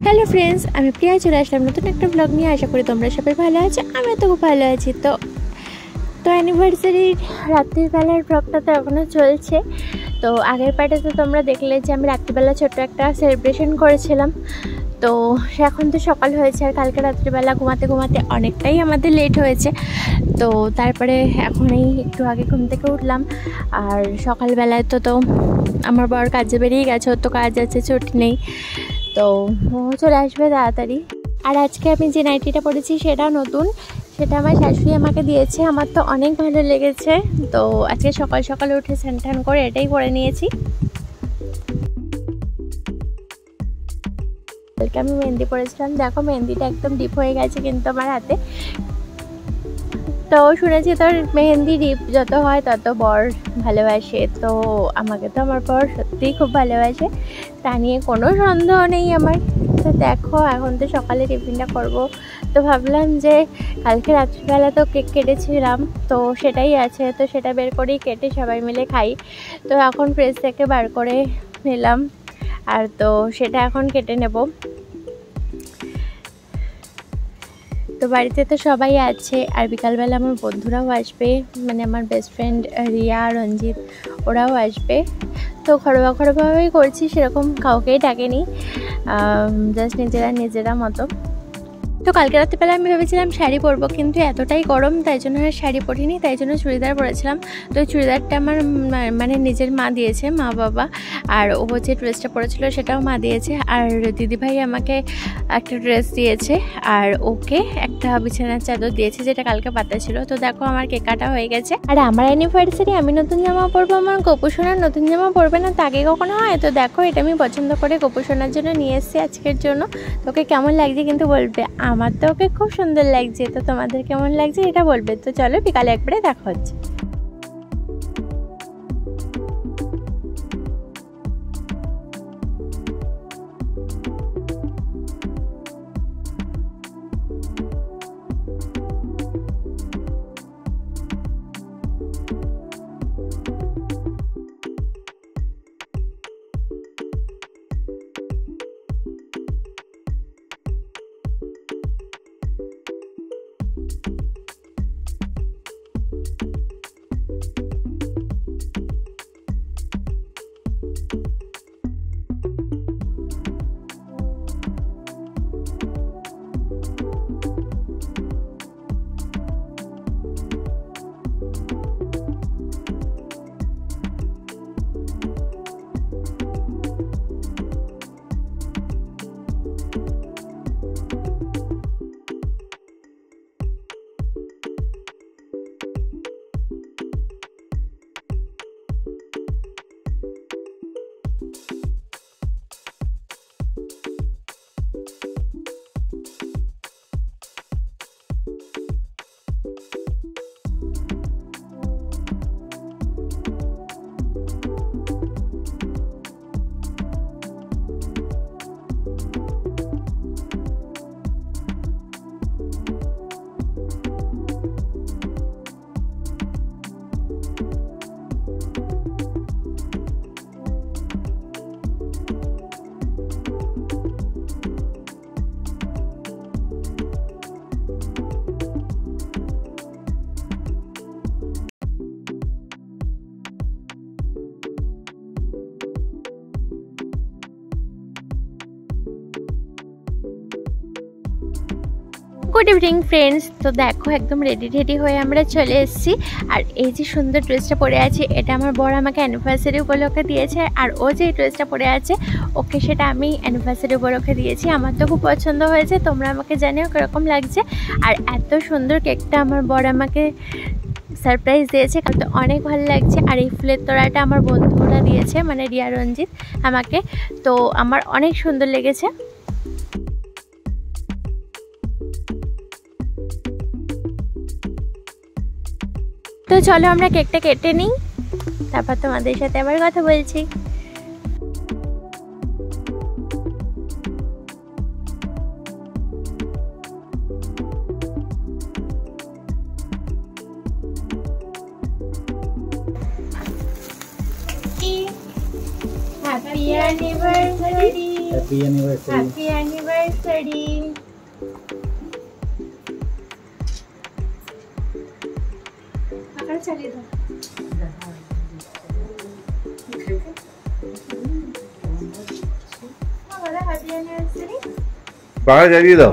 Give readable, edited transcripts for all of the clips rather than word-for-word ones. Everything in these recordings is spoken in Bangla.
হ্যালো ফ্রেন্ডস, আমি প্রিয়া চলে আসলাম নতুন একটা ব্লগ নিয়ে। আশা করি তোমরা সবাই ভালো আছো, আমি তো খুব ভালো আছি। তো অ্যানিভার্সারির রাত্রির বেলার ব্লগটা তো এখনও চলছে। তো আগের পার্টে তো তোমরা দেখলে যে আমি রাত্রিবেলা ছোট্ট একটা সেলিব্রেশন করেছিলাম। তো এখন তো সকাল হয়েছে, আর কালকে রাত্রিবেলা ঘুমাতে ঘুমাতে অনেকটাই আমাদের লেট হয়েছে। তো তারপরে এখন এই একটু আগে ঘুম থেকে উঠলাম। আর সকালবেলায় তো আমার বর কাজে বেরিয়ে গেছে, ওর তো কাজ আছে, ছুটি নেই। তো ও চলে আসবে তাড়াতাড়ি। আর আজকে আমি যে নাইটিটা পরেছি সেটা নতুন, সেটা আমার শাশুড়ি আমাকে দিয়েছে। আমার তো অনেক ভালো লেগেছে। তো আজকে সকাল সকাল উঠে স্নান টান করে এটাই পরে নিয়েছি। কালকে আমি মেহেন্দি পরেছিলাম, দেখো মেহেন্দিটা একদম ডিপ হয়ে গেছে কিন্তু আমার হাতে। তো শুনেছি তোর মেহেন্দি ডিপ যত হয় তত বর ভালোবাসে। তো আমাকে তো আমার বর সত্যিই খুব ভালোবাসে, তা নিয়ে কোনো সন্দেহ নেই আমার। তো দেখো এখন তো সকালে টিফিনটা করব। তো ভাবলাম যে কালকে রাত্রিবেলা তো কেক কেটেছিলাম, তো সেটাই আছে, তো সেটা বের করেই কেটে সবাই মিলে খাই। তো এখন ফ্রিজ থেকে বার করে নিলাম, আর তো সেটা এখন কেটে নেব। তো বাড়িতে তো সবাই আছে, আর বিকালবেলা আমার বন্ধুরাও আসবে, মানে আমার বেস্ট ফ্রেন্ড রিয়া, রঞ্জিত, ওরাও আসবে। তো ঘরোয়াভাবেই করছি, সেরকম কাউকেই ডাকেনি, জাস্ট নিজেরা মতো। তো কালকে রাত্রিবেলা আমি ভেবেছিলাম শাড়ি পরবো, কিন্তু এতটাই গরম তাই জন্য আর শাড়ি পরিনি, তাই জন্য চুড়িদার পরেছিলাম। তো এই চুড়িদারটা আমার মানে নিজের মা দিয়েছে, মা বাবা। আর ও যে ড্রেসটা পরেছিল সেটাও মা দিয়েছে। আর দিদিভাই আমাকে একটা ড্রেস দিয়েছে, আর ওকে একটা বিছানার চাদর দিয়েছে যেটা কালকে পাতা ছিল। তো দেখো আমার কেক কাটা হয়ে গেছে। আর আমার অ্যানিভার্সারি, আমি নতুন জামা পরবো, আমার গোপু সোনার নতুন জামা পরবে না, তা আগে কখনো হয়? তো দেখো এটা আমি পছন্দ করে গোপু সোনার জন্য নিয়ে এসেছি আজকের জন্য। তোকে কেমন লাগছে কিন্তু বলবে, আমার তো ওকে খুব সুন্দর লাগছে। তো তোমাদের কেমন লাগছে এটা বলবে। তো চলো বিকালে একবারে দেখা হচ্ছে। Good evening friends. তো দেখো একদম রেডি হয়ে আমরা চলে এসেছি। আর এই যে সুন্দর ড্রেসটা পরে আছে, এটা আমার বর আমাকে অ্যানিভার্সারি উপলক্ষে দিয়েছে। আর ও যে ড্রেসটা পরে আছে, ওকে সেটা আমি অ্যানিভার্সারি উপলক্ষে দিয়েছি। আমার তো খুব পছন্দ হয়েছে, তোমরা আমাকে জানিও কীরকম লাগছে। আর এত সুন্দর কেকটা আমার বর আমাকে সারপ্রাইজ দিয়েছে, তো অনেক ভালো লাগছে। আর এই ফুলের তোড়াটা আমার বন্ধুরা দিয়েছে, মানে রিয়া, রঞ্জিত আমাকে। তো আমার অনেক সুন্দর লেগেছে। তো চলো আমরা কেকটা কেটে নিই, তারপর তোমাদের সাথে আবার কথা বলছি। Happy anniversary happy anniversary. Happy anniversary. চালিয়ে দাও। Happy anniversary. বাবা জ্বালিয়ে দাও।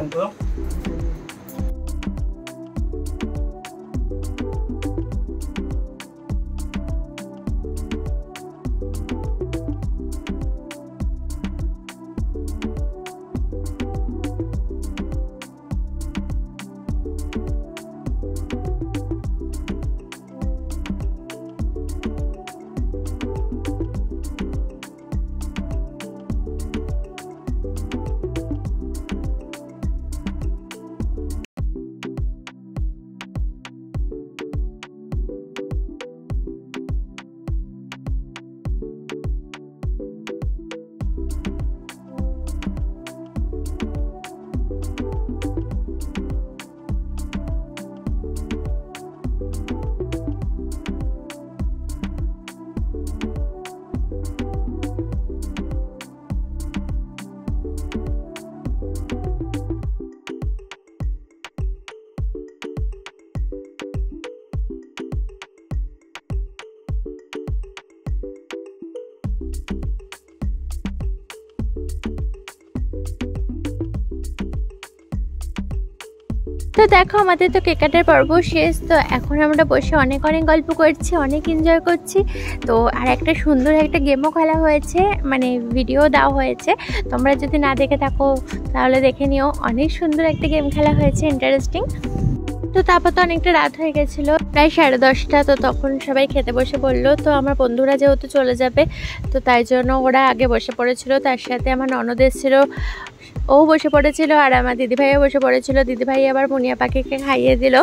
তো দেখো আমাদের তো কেক কাটার পর্ব শেষ। তো এখন আমরা বসে অনেক অনেক গল্প করছি, অনেক এনজয় করছি। তো আর একটা সুন্দর একটা গেমও খেলা হয়েছে, মানে ভিডিও দেওয়া হয়েছে, তোমরা যদি না দেখে থাকো তাহলে দেখে নিও। অনেক সুন্দর একটা গেম খেলা হয়েছে, ইন্টারেস্টিং। তো তারপর তো অনেকটা রাত হয়ে গেছিলো, প্রায় 10:30। তো তখন সবাই খেতে বসে পড়লো। তো আমার বন্ধুরা যেহেতু চলে যাবে তো তাই জন্য ওরা আগে বসে পড়েছিল। তার সাথে আমার ননদ এসেছিলো, ও বসে পড়েছিল, আর আমার দিদিভাইও বসে পড়েছিল। দিদিভাই আবার মুনিয়া পাখিকে খাইয়ে দিল।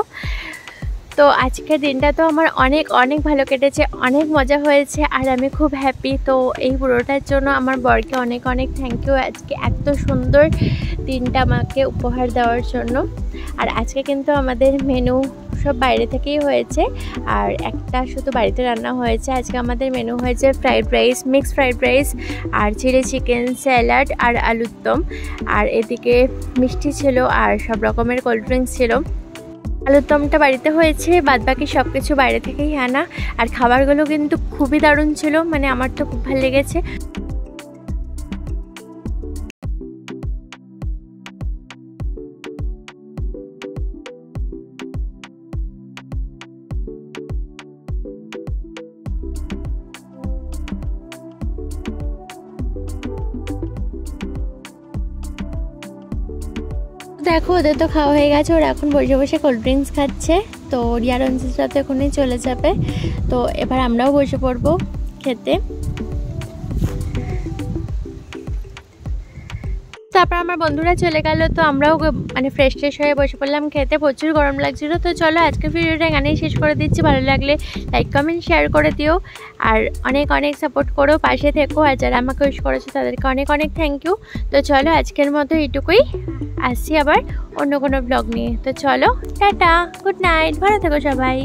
তো আজকের দিনটা তো আমার অনেক অনেক ভালো কেটেছে, অনেক মজা হয়েছে, আর আমি খুব হ্যাপি। তো এই পুরোটার জন্য আমার বরকে অনেক অনেক থ্যাংক ইউ, আজকে এত সুন্দর দিনটা আমাকে উপহার দেওয়ার জন্য। আর আজকে কিন্তু আমাদের মেনু সব বাইরে থেকেই হয়েছে, আর একটা শুধু বাড়িতে রান্না হয়েছে। আজকে আমাদের মেনু হয়েছে fried rice, mixed fried rice, আর চিলি চিকেন, স্যালাড, আর আলুর দম। আর এদিকে মিষ্টি ছিল, আর সব রকমের কোল্ড ড্রিঙ্কস ছিল। আলুর দমটা বাড়িতে হয়েছে, বাদবাকি সব কিছু বাইরে থেকেই আনা। আর খাবারগুলো কিন্তু খুবই দারুণ ছিল, মানে আমার তো খুব ভালো লেগেছে। দেখো ওদের তো খাওয়া হয়ে গেছে, ওরা এখন বসে বসে কোল্ড ড্রিঙ্কস খাচ্ছে। তো রিয়া রঞ্জিতরা তো এখনই চলে যাবে। তো এবার আমরাও বসে পড়বো খেতে। তারপর আমার বন্ধুরা চলে গেল, তো আমরাও মানে ফ্রেশ হয়ে বসে পড়লাম খেতে। প্রচুর গরম লাগছিল। তো চলো আজকের ভিডিওটা এখানেই শেষ করে দিচ্ছি। ভালো লাগলে লাইক কমেন্ট শেয়ার করে দিও, আর অনেক অনেক সাপোর্ট করো, পাশে থেকো। আর যারা আমাকে উইশ করেছো তাদেরকে অনেক অনেক থ্যাংক ইউ। তো চলো আজকের মতো এইটুকুই, আসছি আবার অন্য কোনো ব্লগ নিয়ে। তো চলো টাটা, গুড নাইট, ভালো থেকো সবাই।